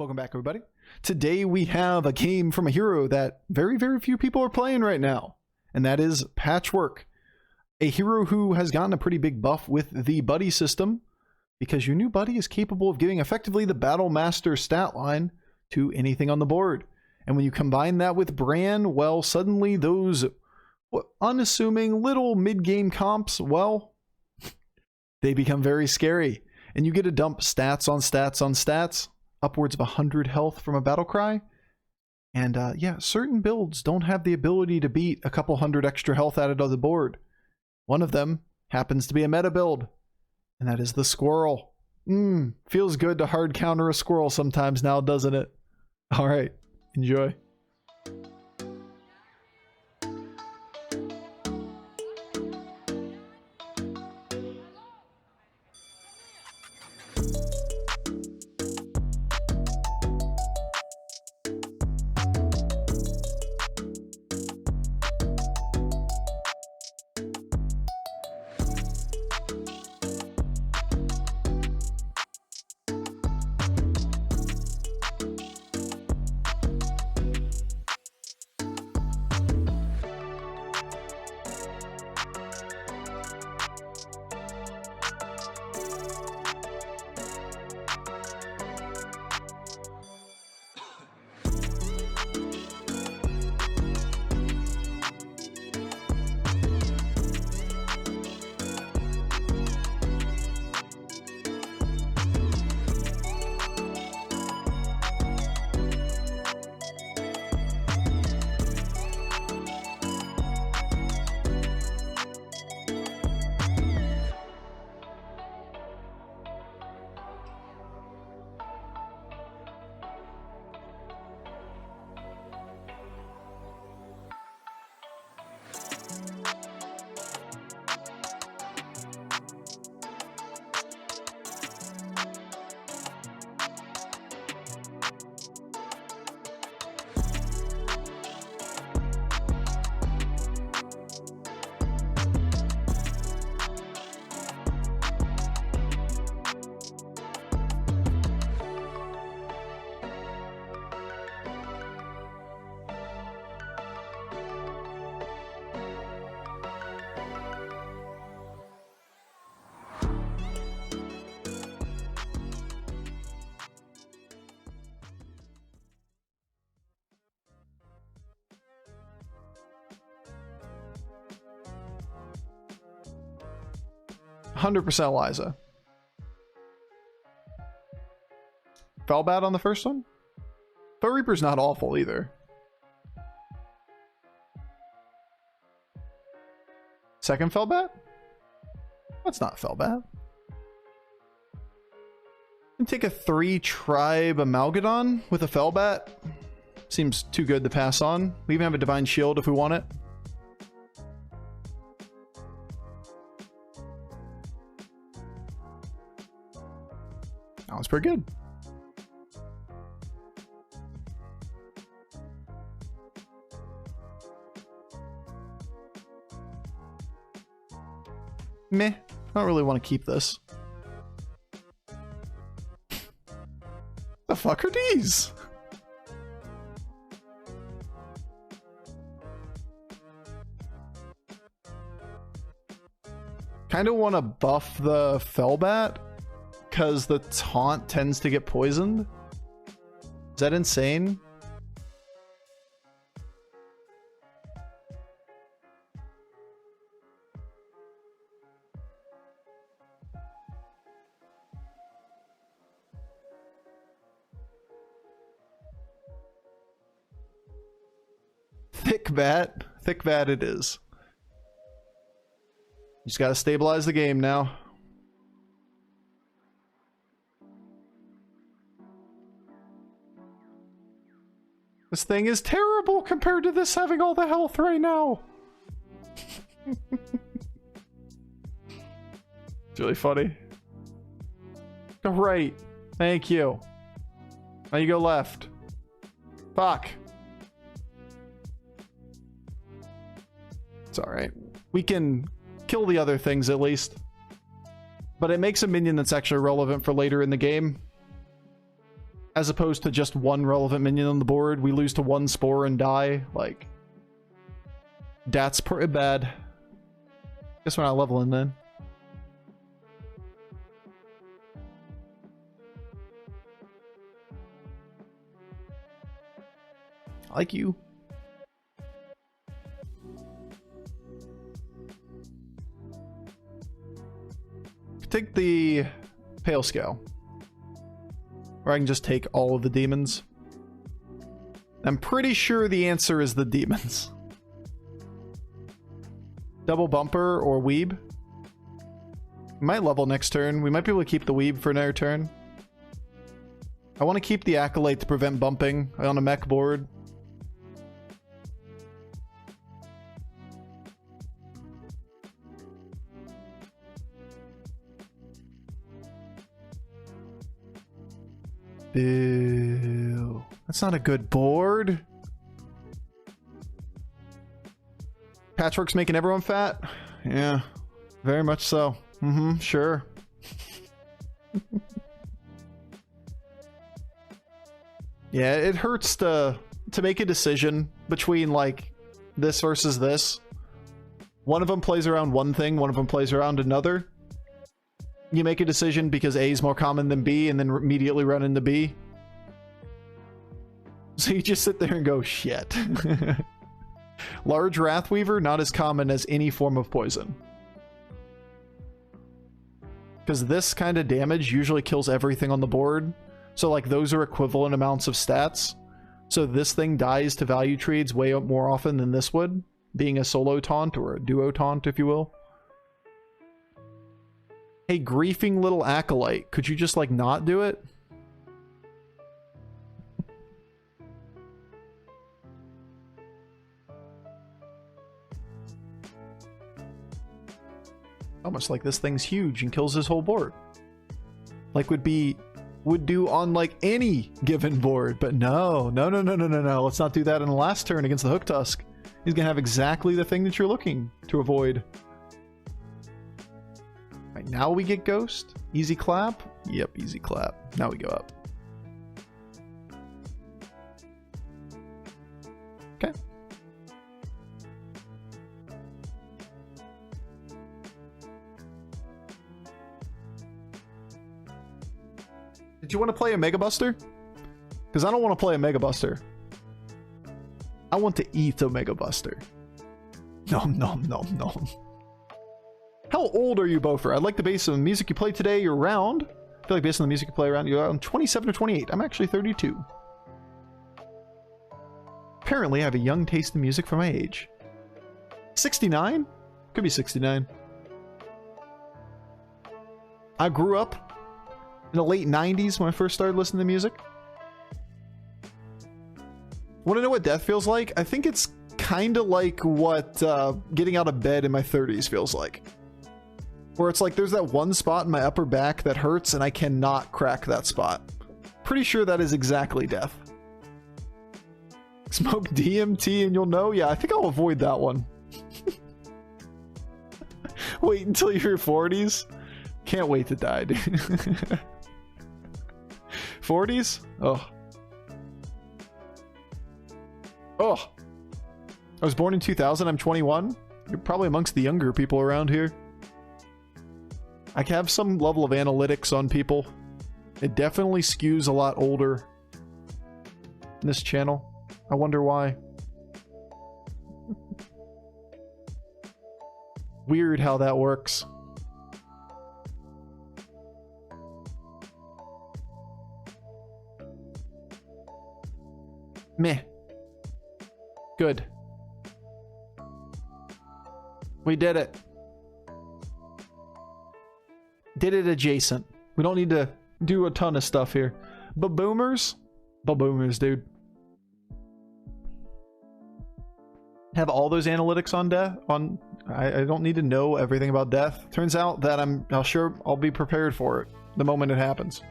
Welcome back, everybody. Today we have a game from a hero that very few people are playing right now, and that is Patchwerk, a hero who has gotten a pretty big buff with the buddy system, because your new buddy is capable of giving effectively the Battle Master stat line to anything on the board. And when you combine that with Bran, well, suddenly those unassuming little mid-game comps, well, they become very scary. And you get to dump stats on stats on stats, upwards of 100 health from a battle cry. And yeah, certain builds don't have the ability to beat a couple hundred extra health added on the board. One of them happens to be a meta build, and that is the squirrel. Feels good to hard counter a squirrel sometimes now, doesn't it? All right, enjoy. %, Slysssa. Firebat on the first one? But Reaper's not awful either. Second Firebat? That's not Firebat. And take a 3-tribe Amalgadon with a Firebat. Seems too good to pass on. We even have a Divine Shield if we want it. That was pretty good. Meh. I don't really want to keep this. The fuck are these? Kind of want to buff the Firebat, because the taunt tends to get poisoned. Is that insane? Thick bat it is. You just gotta stabilize the game now. This thing is terrible compared to this having all the health right now. It's really funny. Go right. Thank you. Now you go left. Fuck. It's alright. We can kill the other things at least. But it makes a minion that's actually relevant for later in the game. as opposed to just one relevant minion on the board. We lose to one spore and die. Like, that's pretty bad. Guess we're not leveling then. I like you. Take the Pale Scale. Or I can just take all of the demons. I'm pretty sure the answer is the demons. Double Bumper or Weeb. We might level next turn. We might be able to keep the Weeb for another turn. I want to keep the Acolyte to prevent bumping on a mech board. Boo. That's not a good board. Patchwerk's making everyone fat? Yeah, very much so. Sure. Yeah, it hurts to make a decision between, like, this versus this. One of them plays around one thing, one of them plays around another. You make a decision because A is more common than B, and then immediately run into B. So you just sit there and go, shit. Large Wrathweaver, not as common as any form of poison. Because this kind of damage usually kills everything on the board. So, like, those are equivalent amounts of stats. So this thing dies to value trades way more often than this would, being a solo taunt or a duo taunt, if you will. Hey, griefing little Acolyte, could you just, like, not do it? Almost like this thing's huge and kills his whole board. Like would do on, like, any given board, but no. Let's not do that in the last turn against the Hook Tusk. He's gonna have exactly the thing that you're looking to avoid. Right, now we get Ghost. Easy clap? Yep, easy clap. Now we go up. Okay. Did you want to play a Mega Buster? Because I don't want to play a Mega Buster. I want to eat a Mega Buster. No. How old are you, Bofur? I'd like the base of the music you play today. You're around. I feel like based on the music you play around, you're around 27 or 28. I'm actually 32. Apparently, I have a young taste in music for my age. 69? Could be 69. I grew up in the late 90s when I first started listening to music. Want to know what death feels like? I think it's kind of like what getting out of bed in my 30s feels like. Where it's like there's that one spot in my upper back that hurts and I cannot crack that spot. Pretty sure that is exactly death. Smoke DMT and you'll know? Yeah, I think I'll avoid that one. Wait until your 40s? Can't wait to die, dude. 40s? Oh. Oh. I was born in 2000. I'm 21. You're probably amongst the younger people around here. I have some level of analytics on people. It definitely skews a lot older in this channel. I wonder why. Weird how that works. Meh. Good. We did it. Did it adjacent. We don't need to do a ton of stuff here. Baboomers? Baboomers, dude. Have all those analytics on death? I don't need to know everything about death. Turns out that I'll be prepared for it the moment it happens.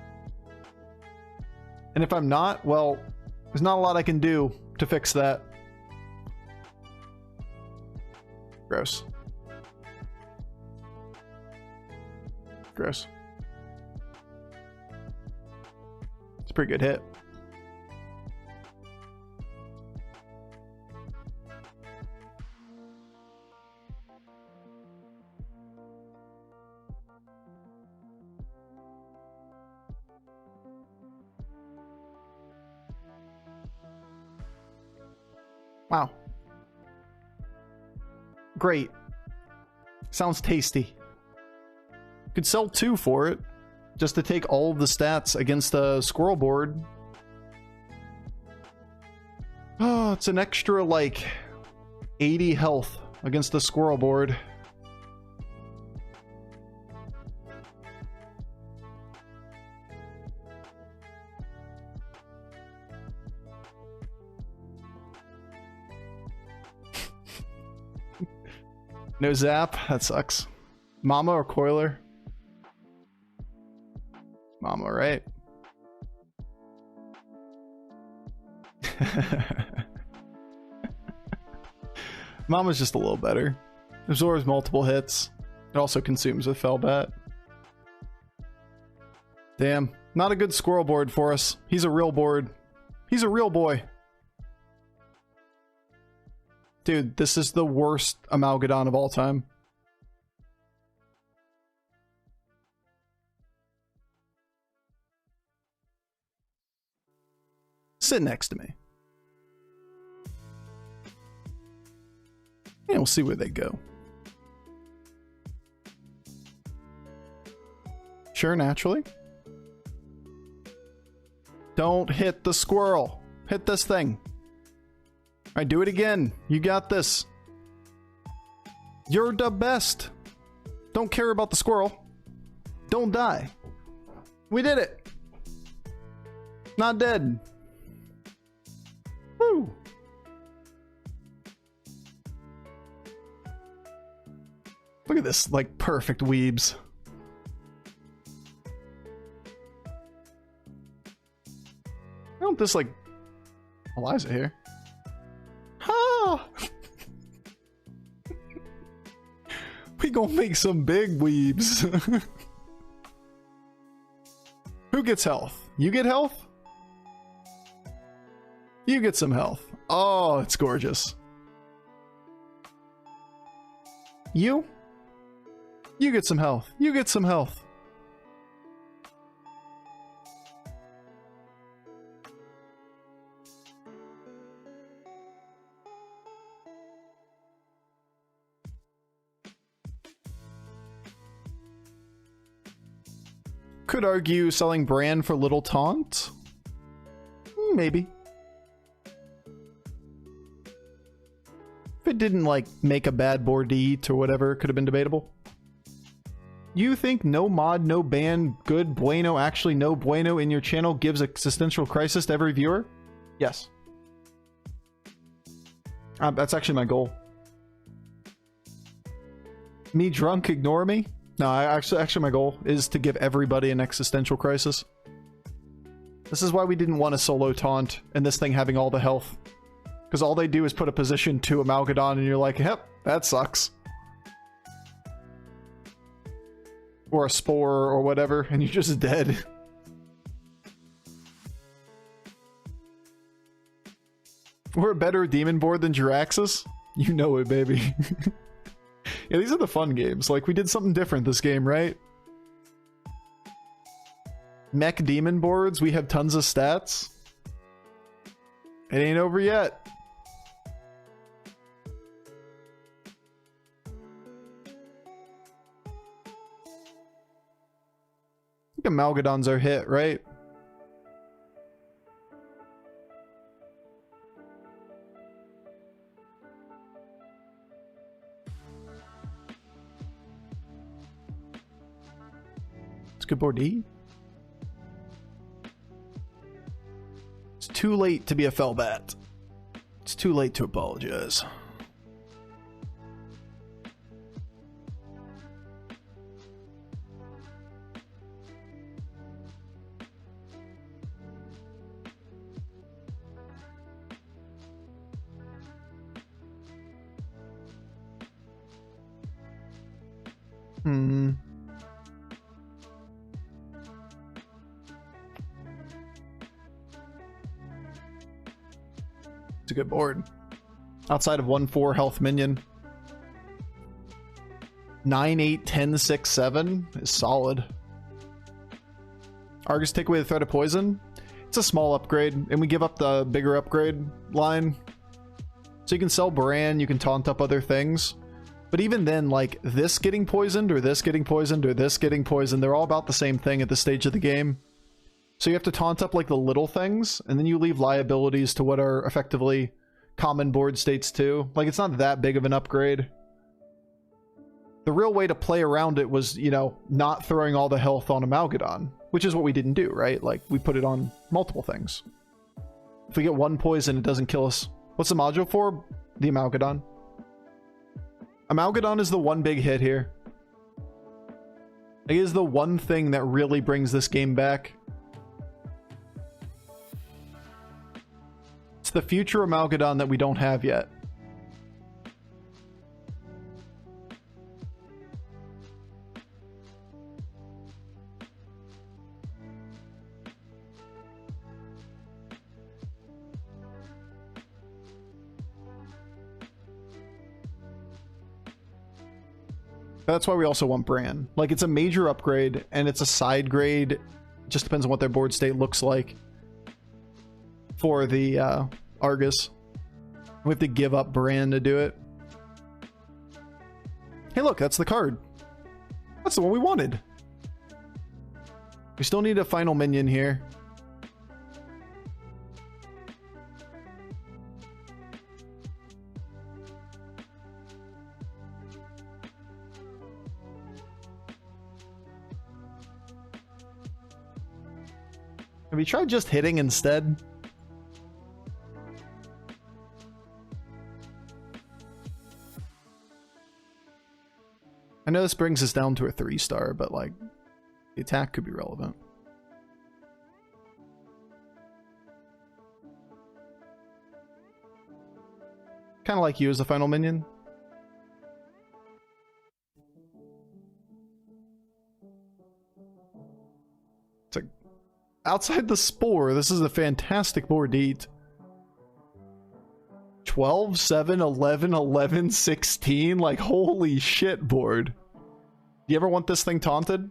And if I'm not, well, there's not a lot I can do to fix that. Gross. Gross. It's a pretty good hit. Wow. Great. Sounds tasty. Could sell 2 for it, just to take all of the stats against the squirrel board. Oh, it's an extra, like, 80 health against the squirrel board. No zap? That sucks. Mama or Coiler? Mama, right? Mama's just a little better. Absorbs multiple hits. It also consumes with Firebat. Damn. Not a good squirrel board for us. He's a real board. He's a real boy. Dude, this is the worst Amalgadon of all time. Sit next to me. And we'll see where they go. Sure, naturally. Don't hit the squirrel. Hit this thing. Alright, do it again. You got this. You're the best. Don't care about the squirrel. Don't die. We did it. Not dead. Woo. Look at this, like, perfect weebs. I want this, like, Eliza here. Ah! We gonna make some big weebs. Who gets health? You get health? You get some health. Oh, it's gorgeous. You get some health. You get some health. Could argue selling Bran for Little Taunt? Maybe. If it didn't, like, make a bad board to eat or whatever, it could have been debatable. You think no mod, no ban, good, bueno, actually no bueno in your channel gives existential crisis to every viewer? Yes. That's actually my goal. Me drunk, ignore me? No, actually my goal is to give everybody an existential crisis. This is why we didn't want a solo taunt and this thing having all the health. Because all they do is put a position to Amalgadon and you're like, yep, that sucks. Or a spore or whatever, and you're just dead. We're a better demon board than Jiraxxus? You know it, baby. Yeah, these are the fun games. Like, we did something different this game, right? Mech demon boards, we have tons of stats. It ain't over yet. I think Amalgadons are hit, right? It's good board E. It's too late to be a Firebat. It's too late to apologize. It's a good board. Outside of 1/4 health minion. 9, 8, 10, 6, 7 is solid. Argus take away the threat of poison. It's a small upgrade, and we give up the bigger upgrade line. So you can sell Bran, you can taunt up other things. But even then, like, this getting poisoned, or this getting poisoned, or this getting poisoned, they're all about the same thing at this stage of the game. So you have to taunt up, like, the little things, and then you leave liabilities to what are effectively common board states too. Like, it's not that big of an upgrade. The real way to play around it was, you know, not throwing all the health on Amalgadon, which is what we didn't do, right? Like, we put it on multiple things. If we get one poison, it doesn't kill us. What's the module for? The Amalgadon. Amalgadon is the one big hit here. It is the one thing that really brings this game back. It's the future Amalgadon that we don't have yet. That's why we also want Bran. Like, it's a major upgrade, and it's a side grade. Just depends on what their board state looks like for the Argus. We have to give up Bran to do it. Hey, look, that's the card. That's the one we wanted. We still need a final minion here. Have you tried just hitting instead? I know this brings us down to a 3-star, but like, the attack could be relevant. Kind of like you as the final minion. It's like, outside the Spore, this is a fantastic board to eat. 12, 7, 11, 11, 16. Like, holy shit, board. Do you ever want this thing taunted?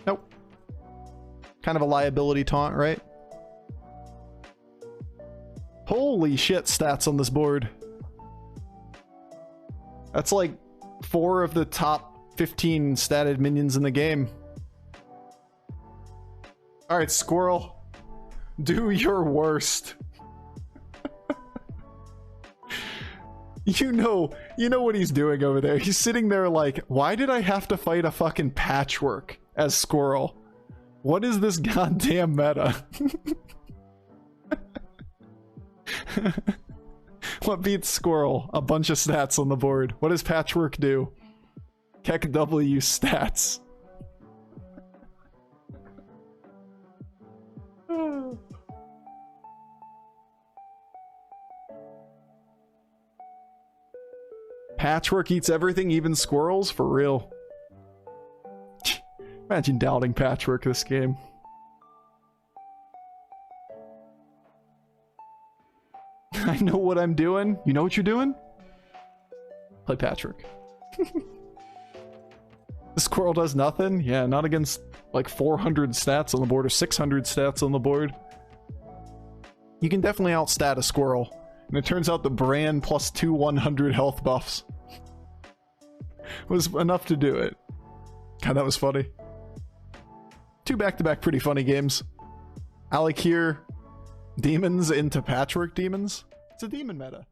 Nope. Kind of a liability taunt, right? Holy shit, stats on this board. That's like 4 of the top 15 statted minions in the game. Alright, Squirrel. Do your worst. You know what he's doing over there. He's sitting there like, why did I have to fight a fucking Patchwerk as Squirrel? What is this goddamn meta? What beats Squirrel? A bunch of stats on the board. What does Patchwerk do? Keck W stats. Patchwerk eats everything, even squirrels? For real. Imagine doubting Patchwerk this game. I know what I'm doing. You know what you're doing? Play Patchwerk. The squirrel does nothing? Yeah, not against like 400 stats on the board or 600 stats on the board. You can definitely outstat a squirrel. And it turns out the Bran plus 2 100 health buffs was enough to do it. God, that was funny. 2 back-to-back pretty funny games. Alec here, demons into Patchwerk demons. It's a demon meta.